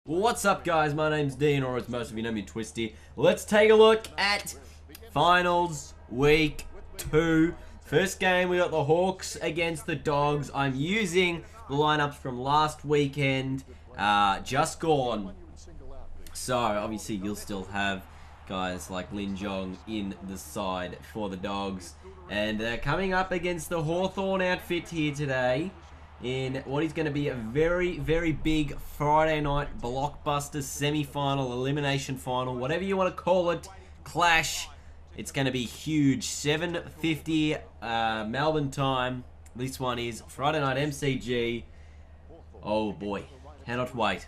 What's up, guys? My name's Dean, or as most of you know me, Twisty. Let's take a look at Finals Week 2. First game, we got the Hawks against the Dogs. I'm using the lineups from last weekend, just gone. So, obviously, you'll still have guys like Lin Jong in the side for the Dogs. And coming up against the Hawthorn outfit here today, in what is going to be a very, very big Friday night blockbuster semi-final, elimination final, whatever you want to call it, clash. It's going to be huge. 7:50 Melbourne time. This one is Friday night MCG. Oh boy, cannot wait.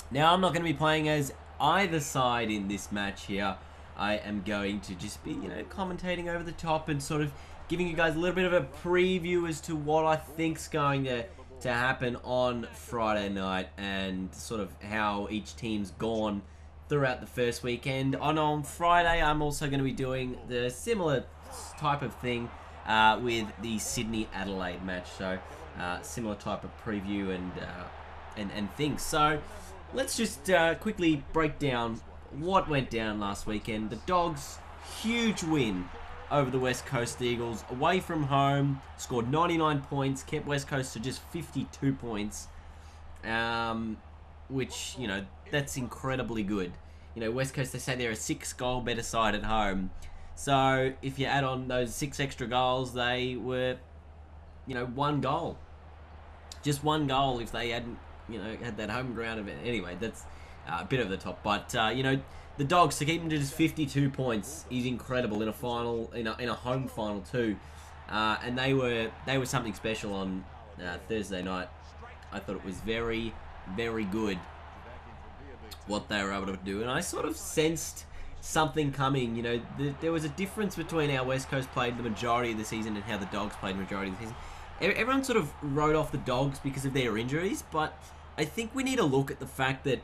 Now, I'm not going to be playing as either side in this match here. I am going to just be, commentating over the top and sort of giving you guys a little bit of a preview as to what I think's going to happen on Friday night and sort of how each team's gone throughout the first weekend. And on Friday, I'm also going to be doing the similar type of thing with the Sydney-Adelaide match. So, similar type of preview and things. So, let's just quickly break down what went down last weekend. The Dogs, huge win over the West Coast Eagles, away from home, scored 99 points, kept West Coast to just 52 points, which, that's incredibly good. West Coast, they say they're a 6-goal better side at home, so if you add on those 6 extra goals, they were, 1 goal. Just 1 goal if they hadn't, had that home ground event. Anyway, that's a bit of the top, but, the Dogs, to keep them to just 52 points is incredible in a final, in a home final too. And they were something special on Thursday night. I thought it was very, very good what they were able to do. And I sort of sensed something coming. There was a difference between how West Coast played the majority of the season and how the Dogs played the majority of the season. Everyone sort of wrote off the Dogs because of their injuries, but I think we need to look at the fact that,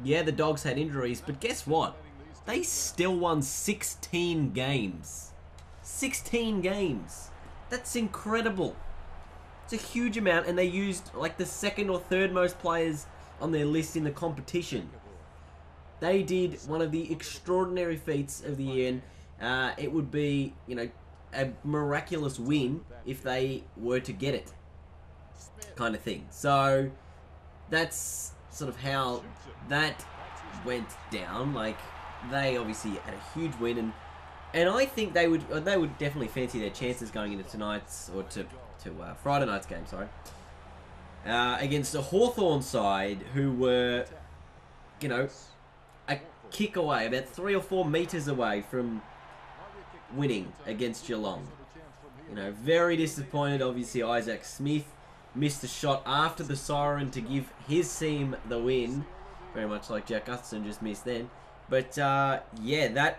yeah, the Dogs had injuries, but guess what? They still won 16 games. 16 games. That's incredible. It's a huge amount, and they used like the second or third most players on their list in the competition. They did one of the extraordinary feats of the year, and it would be, a miraculous win if they were to get it, kind of thing. So, that's sort of how that went down. Like, they obviously had a huge win, and I think they would definitely fancy their chances going into tonight's or to Friday night's game. Sorry, against a Hawthorn side who were, a kick away, about 3 or 4 meters away from winning against Geelong. Very disappointed. Obviously, Isaac Smith missed a shot after the siren to give his team the win, very much like Jack Gustafson just missed then. But yeah,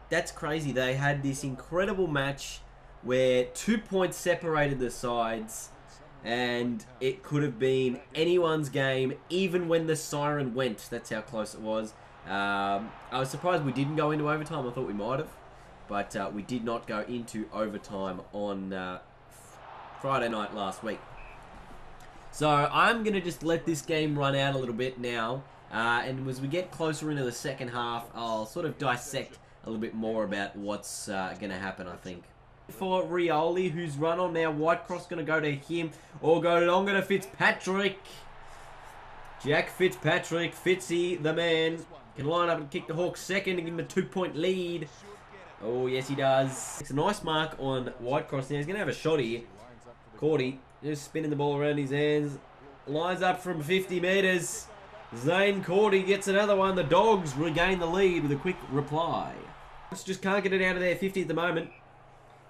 that's crazy. They had this incredible match where 2 points separated the sides, and it could have been anyone's game, even when the siren went. That's how close it was. I was surprised we didn't go into overtime. I thought we might have, but we did not go into overtime on Friday night last week. So I'm going to just let this game run out a little bit now. And as we get closer into the second half, I'll sort of dissect a little bit more about what's going to happen, I think. For Rioli, who's run on now, Whitecross going to go to him, or go longer to Fitzpatrick. Jack Fitzpatrick, Fitzy, the man, can line up and kick the Hawks second and give him a 2-point lead. Oh, yes, he does. It's a nice mark on Whitecross now. He's going to have a shot here. Cordy, just spinning the ball around his hands. Lines up from 50 metres. Zane Cordy gets another one. The Dogs regain the lead with a quick reply. Just can't get it out of there. 50 at the moment.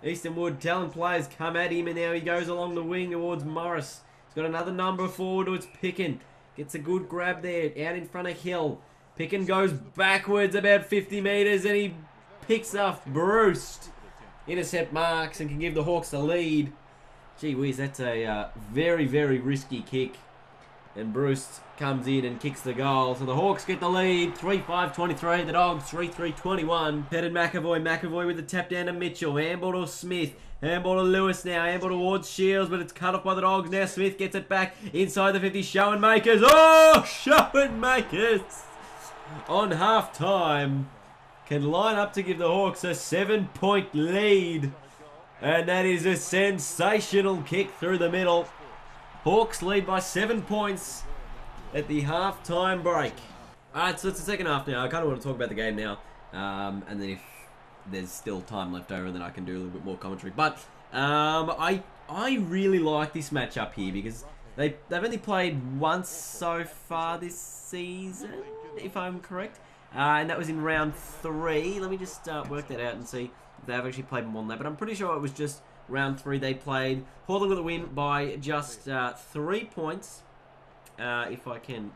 Eastonwood telling players come at him, and now he goes along the wing towards Morris. He's got another number forward to its Picken. Gets a good grab there out in front of Hill. Picken goes backwards about 50 metres, and he picks off Bruce. Intercept marks and can give the Hawks the lead. Gee whiz, that's a very, very risky kick. And Bruce comes in and kicks the goal. So the Hawks get the lead. 3-5-23. The Dogs 3-3-21. Headed McAvoy. McAvoy with the tap down to Mitchell. Handball to Smith. Handball to Lewis now. Handball towards Shields, but it's cut off by the Dogs. Now Smith gets it back inside the 50. Schoenmakers. Oh, Schoenmakers on half time can line up to give the Hawks a 7-point lead. And that is a sensational kick through the middle. Hawks lead by 7 points at the half-time break. Alright, so it's the second half now. I kind of want to talk about the game now. And then if there's still time left over, then I can do a little bit more commentary. But I really like this matchup here because they've only played once so far this season, if I'm correct. And that was in round 3. Let me just work that out and see if they've actually played more than that. But I'm pretty sure it was just round 3 they played. Hawthorn got the win by just 3 points. If I can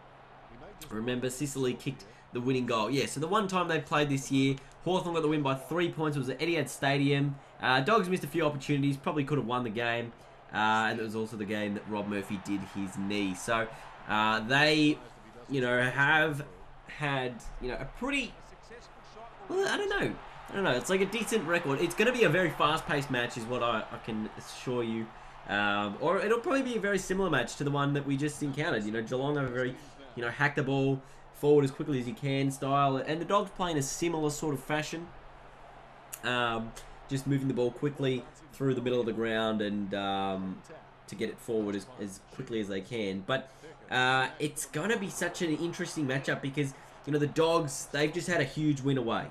remember, Sicily kicked the winning goal. Yeah, so the one time they played this year, Hawthorn got the win by 3 points. It was at Etihad Stadium. Dogs missed a few opportunities. Probably could have won the game. And it was also the game that Rob Murphy did his knee. So they, have had, a pretty... Well, I don't know. It's like a decent record. It's going to be a very fast-paced match is what I can assure you. Or it'll probably be a very similar match to the one that we just encountered. Geelong have a very, hack the ball forward as quickly as you can style. And the Dogs play in a similar sort of fashion. Just moving the ball quickly through the middle of the ground and to get it forward as quickly as they can. But it's going to be such an interesting matchup because, the Dogs, they've just had a huge win away.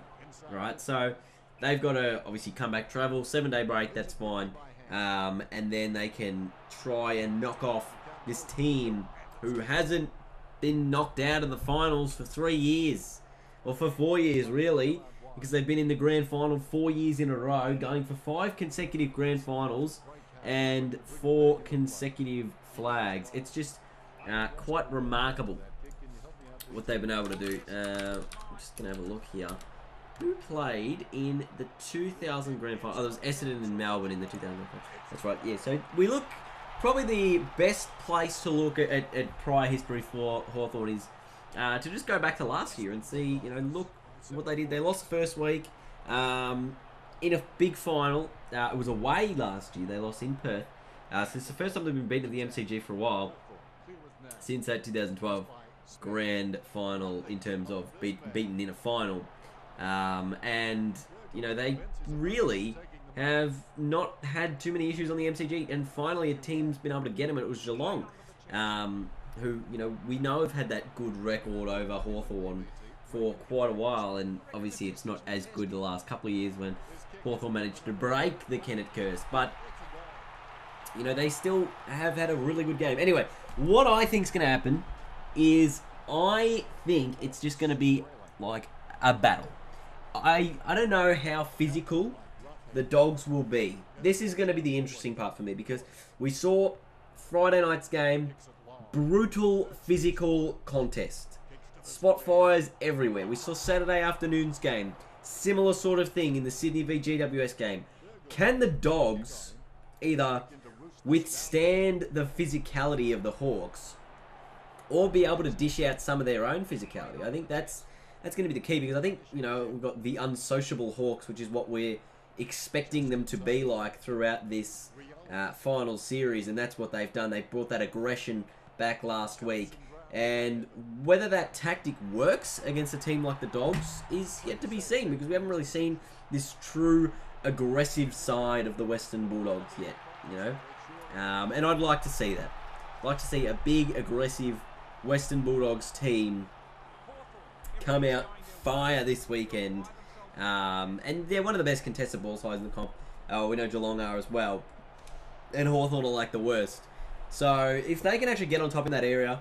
Right, so they've got to obviously come back, travel, 7-day break, that's fine. And then they can try and knock off this team who hasn't been knocked out of the finals for 3 years. Or for 4 years, really. Because they've been in the grand final 4 years in a row, going for 5 consecutive grand finals and 4 consecutive flags. It's just quite remarkable what they've been able to do. I'm just going to have a look here. Who played in the 2000 grand final? Oh, there was Essendon and Melbourne in the 2000 grand final. That's right, yeah. So we look, probably the best place to look at prior history for Hawthorn is to just go back to last year and see, look what they did. They lost the first week in a big final. It was away last year. They lost in Perth. So it's the first time they've been beaten at the MCG for a while since that 2012 grand final in terms of beaten in a final. And, they really have not had too many issues on the MCG. And finally, a team's been able to get them, and it was Geelong, who, we know have had that good record over Hawthorn for quite a while. And obviously, it's not as good the last couple of years when Hawthorn managed to break the Kennett curse. But, they still have had a really good game. Anyway, what I think's going to happen is I think it's just going to be like a battle. I don't know how physical the Dogs will be. This is going to be the interesting part for me because we saw Friday night's game, brutal physical contest. Spot fires everywhere. We saw Saturday afternoon's game, similar sort of thing in the Sydney v GWS game. Can the Dogs either withstand the physicality of the Hawks or be able to dish out some of their own physicality? I think that's going to be the key because I think, we've got the unsociable Hawks, which is what we're expecting them to be like throughout this final series, and that's what they've done. They've brought that aggression back last week, and whether that tactic works against a team like the Dogs is yet to be seen because we haven't really seen this true aggressive side of the Western Bulldogs yet, and I'd like to see that. I'd like to see a big, aggressive Western Bulldogs team come out fire this weekend. And they're one of the best contested ball sides in the comp. We know Geelong are as well. And Hawthorn are like the worst. So if they can actually get on top in that area,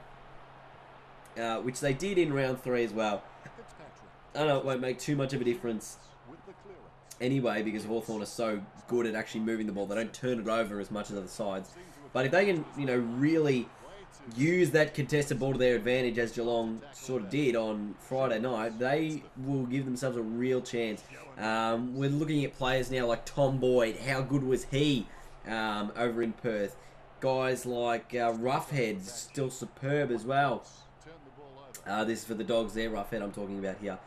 which they did in round 3 as well, I know it won't make too much of a difference anyway because Hawthorn are so good at actually moving the ball. They don't turn it over as much as other sides. But if they can, really use that contested ball to their advantage as Geelong sort of did on Friday night, they will give themselves a real chance. We're looking at players now like Tom Boyd. How good was he over in Perth? guys like Roughhead, still superb as well. This is for the Dogs there, Roughhead I'm talking about here.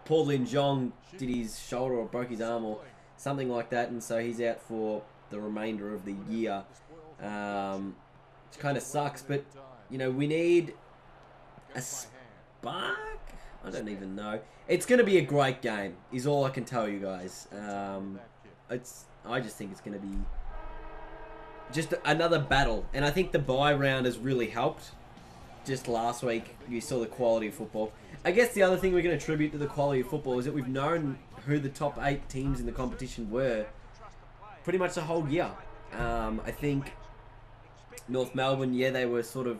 Paul Lin Jong did his shoulder or broke his arm or something like that, and so he's out for the remainder of the year. Which kind of sucks, but, you know, we need a spark? I don't even know. It's going to be a great game, is all I can tell you guys. I just think it's going to be just another battle. And I think the bye round has really helped. Just last week, you saw the quality of football. I guess the other thing we're going to attribute to the quality of football is that we've known who the top 8 teams in the competition were pretty much the whole year. I think North Melbourne, yeah, they were sort of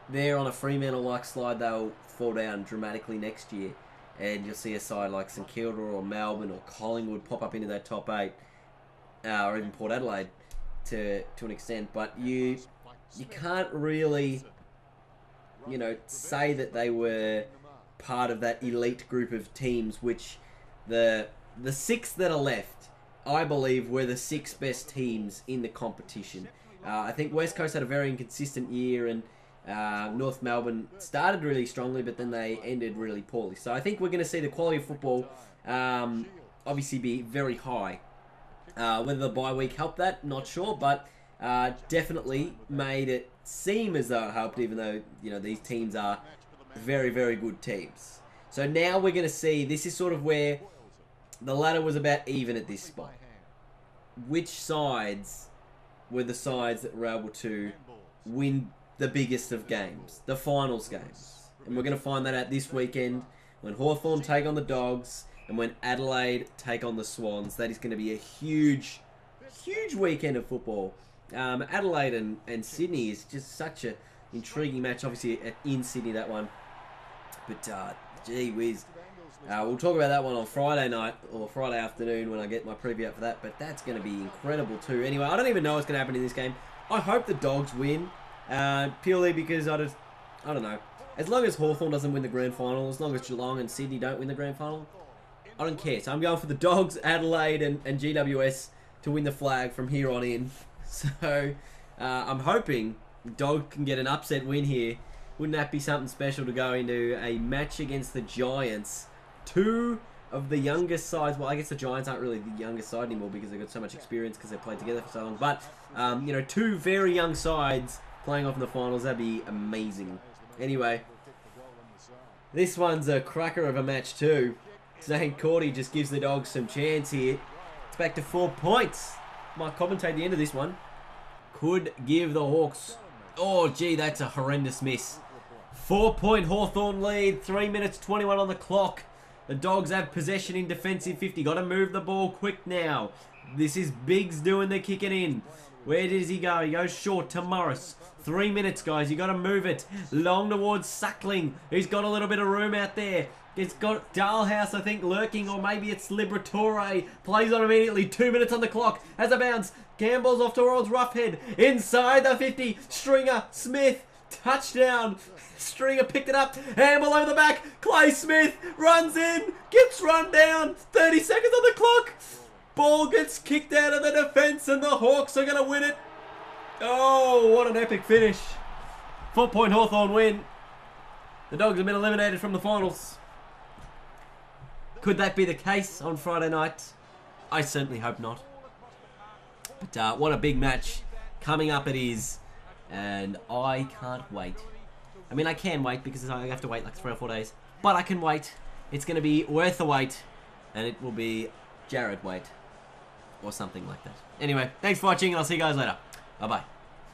there on a Fremantle-like slide. They'll fall down dramatically next year. And you'll see a side like St Kilda or Melbourne or Collingwood pop up into that top 8. Or even Port Adelaide to an extent. But you can't really, you know, say that they were part of that elite group of teams, which the 6 that are left, I believe, were the 6 best teams in the competition. I think West Coast had a very inconsistent year, and North Melbourne started really strongly, but then they ended really poorly. So I think we're going to see the quality of football obviously be very high. Whether the bye week helped that, not sure, but definitely made it seem as though it helped, even though, you know, these teams are very, very good teams. So now we're going to see, this is sort of where the ladder was about even at this spot. Which sides were the sides that were able to win the biggest of games, the finals games? And we're going to find that out this weekend when Hawthorn take on the Dogs and when Adelaide take on the Swans. That is going to be a huge, huge weekend of football. Adelaide and Sydney is just such an intriguing match. Obviously, in Sydney, that one. But, gee whiz. We'll talk about that one on Friday night or Friday afternoon when I get my preview up for that. But that's going to be incredible too. Anyway, I don't even know what's going to happen in this game. I hope the Dogs win. Purely because I don't know. As long as Hawthorn doesn't win the grand final, as long as Geelong and Sydney don't win the grand final, I don't care. So I'm going for the Dogs, Adelaide and GWS to win the flag from here on in. So I'm hoping Dog can get an upset win here. Wouldn't that be something special to go into a match against the Giants? 2 of the youngest sides. Well, I guess the Giants aren't really the youngest side anymore because they've got so much experience because they've played together for so long. But, you know, 2 very young sides playing off in the finals. That'd be amazing. Anyway, this one's a cracker of a match too. Zane Cordy just gives the Dogs some chance here. It's back to 4 points. Might commentate the end of this one. Could give the Hawks... Oh, gee, that's a horrendous miss. 4-point Hawthorn lead. 3 minutes 21 on the clock. The Dogs have possession in defensive 50. Got to move the ball quick now. This is Biggs doing the kicking in. Where does he go? He goes short to Morris. 3 minutes, guys. You got to move it. Long towards Suckling. He's got a little bit of room out there. It's got Dalhouse, I think, lurking, or maybe it's Liberatore. Plays on immediately. 2 minutes on the clock. Has a bounce. Gambles off towards Roughhead. Inside the 50. Stringer. Smith. Touchdown. Stringer picked it up. Handball over the back. Clay Smith runs in. Gets run down. 30 seconds on the clock. Ball gets kicked out of the defense and the Hawks are going to win it. Oh, what an epic finish. 4-point Hawthorn win. The Dogs have been eliminated from the finals. Could that be the case on Friday night? I certainly hope not. But what a big match coming up it is. And I can't wait. I mean, I can wait because I have to wait like 3 or 4 days. But I can wait. It's going to be worth the wait. And it will be Jared wait. Or something like that. Anyway, thanks for watching and I'll see you guys later. Bye-bye.